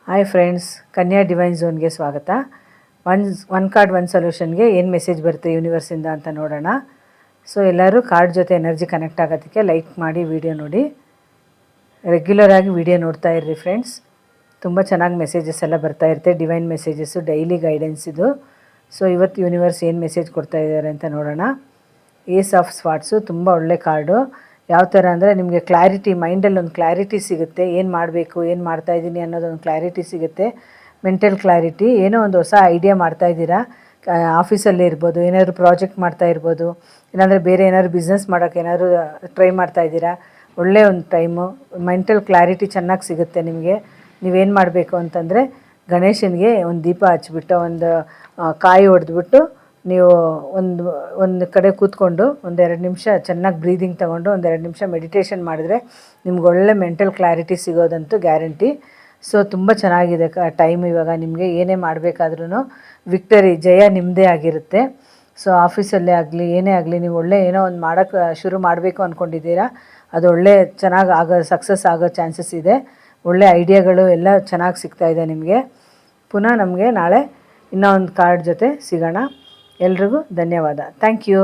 Hi friends, ಕನ್ಯಾ divine ಝೋನ್ಗೆ ಸ್ವಾಗತ. One card one ಸೊಲ್ಯೂಷನ್ಗೆ ಏನು message ಬರುತ್ತೆ ಯೂನಿವರ್ಸಿಂದ ಅಂತ ನೋಡೋಣ. ಸೊ ಎಲ್ಲರೂ ಕಾರ್ಡ್ ಜೊತೆ ಎನರ್ಜಿ ಕನೆಕ್ಟ್ ಆಗೋದಕ್ಕೆ ಲೈಕ್ ಮಾಡಿ ವಿಡಿಯೋ ನೋಡಿ. ರೆಗ್ಯುಲರಾಗಿ ವಿಡಿಯೋ ನೋಡ್ತಾ ಇರ್ರಿ ಫ್ರೆಂಡ್ಸ್. ತುಂಬ ಚೆನ್ನಾಗಿ ಮೆಸೇಜಸ್ ಎಲ್ಲ ಬರ್ತಾ ಇರುತ್ತೆ, ಡಿವೈನ್ ಮೆಸೇಜಸ್ಸು, ಡೈಲಿ ಗೈಡೆನ್ಸ್ ಇದು. ಸೊ ಇವತ್ತು ಯೂನಿವರ್ಸ್ ಏನು ಮೆಸೇಜ್ ಕೊಡ್ತಾ ಇದ್ದಾರೆ ಅಂತ ನೋಡೋಣ. ಏಸ್ ಆಫ್ ಸ್ವಾರ್ಡ್ಸು ತುಂಬ ಒಳ್ಳೆ ಕಾರ್ಡು. ಯಾವ ಥರ ಅಂದರೆ ನಿಮಗೆ ಕ್ಲಾರಿಟಿ, ಮೈಂಡಲ್ಲಿ ಒಂದು ಕ್ಲಾರಿಟಿ ಸಿಗುತ್ತೆ, ಏನು ಮಾಡಬೇಕು, ಏನು ಮಾಡ್ತಾಯಿದ್ದೀನಿ ಅನ್ನೋದೊಂದು ಕ್ಲಾರಿಟಿ ಸಿಗುತ್ತೆ. ಮೆಂಟಲ್ ಕ್ಲಾರಿಟಿ, ಏನೋ ಒಂದು ಹೊಸ ಐಡಿಯಾ ಮಾಡ್ತಾಯಿದ್ದೀರಾ, ಆಫೀಸಲ್ಲೇ ಇರ್ಬೋದು, ಏನಾದರೂ ಪ್ರಾಜೆಕ್ಟ್ ಮಾಡ್ತಾ ಇರ್ಬೋದು, ಇಲ್ಲಾಂದರೆ ಬೇರೆ ಏನಾದ್ರು ಬಿಸ್ನೆಸ್ ಮಾಡೋಕ್ಕೆ ಏನಾದರೂ ಟ್ರೈ ಮಾಡ್ತಾಯಿದ್ದೀರಾ. ಒಳ್ಳೆಯ ಒಂದು ಟೈಮು, ಮೆಂಟಲ್ ಕ್ಲಾರಿಟಿ ಚೆನ್ನಾಗಿ ಸಿಗುತ್ತೆ ನಿಮಗೆ. ನೀವೇನು ಮಾಡಬೇಕು ಅಂತಂದರೆ ಗಣೇಶನಿಗೆ ಒಂದು ದೀಪ ಹಚ್ಬಿಟ್ಟು, ಒಂದು ಕಾಯಿ ಹೊಡೆದ್ಬಿಟ್ಟು, ನೀವು ಒಂದು ಕಡೆ ಕೂತ್ಕೊಂಡು 1-2 ನಿಮಿಷ ಚೆನ್ನಾಗಿ ಬ್ರೀದಿಂಗ್ ತೊಗೊಂಡು 1-2 ನಿಮಿಷ ಮೆಡಿಟೇಷನ್ ಮಾಡಿದ್ರೆ ನಿಮ್ಗೆ ಒಳ್ಳೆ ಮೆಂಟಲ್ ಕ್ಲಾರಿಟಿ ಸಿಗೋದಂತೂ ಗ್ಯಾರಂಟಿ. ಸೊ ತುಂಬ ಚೆನ್ನಾಗಿದೆ ಟೈಮ್. ಇವಾಗ ನಿಮಗೆ ಏನೇ ಮಾಡಬೇಕಾದ್ರೂ ವಿಕ್ಟರಿ, ಜಯ ನಿಮ್ಮದೇ ಆಗಿರುತ್ತೆ. ಸೊ ಆಫೀಸಲ್ಲೇ ಆಗಲಿ ಏನೇ ಆಗಲಿ, ನೀವು ಒಳ್ಳೆ ಏನೋ ಒಂದು ಮಾಡೋಕ್ಕೆ ಶುರು ಮಾಡಬೇಕು ಅಂದ್ಕೊಂಡಿದ್ದೀರಾ, ಅದು ಒಳ್ಳೆ ಚೆನ್ನಾಗಿ ಸಕ್ಸಸ್ ಆಗೋ ಚಾನ್ಸಸ್ ಇದೆ. ಒಳ್ಳೆ ಐಡಿಯಾಗಳು ಎಲ್ಲ ಚೆನ್ನಾಗಿ ಸಿಗ್ತಾಯಿದೆ ನಿಮಗೆ. ಪುನಃ ನಮಗೆ ನಾಳೆ ಇನ್ನೂ ಒಂದು ಕಾರ್ಡ್ ಜೊತೆ ಸಿಗೋಣ. ಎಲ್ರಿಗೂ ಧನ್ಯವಾದ. Thank you.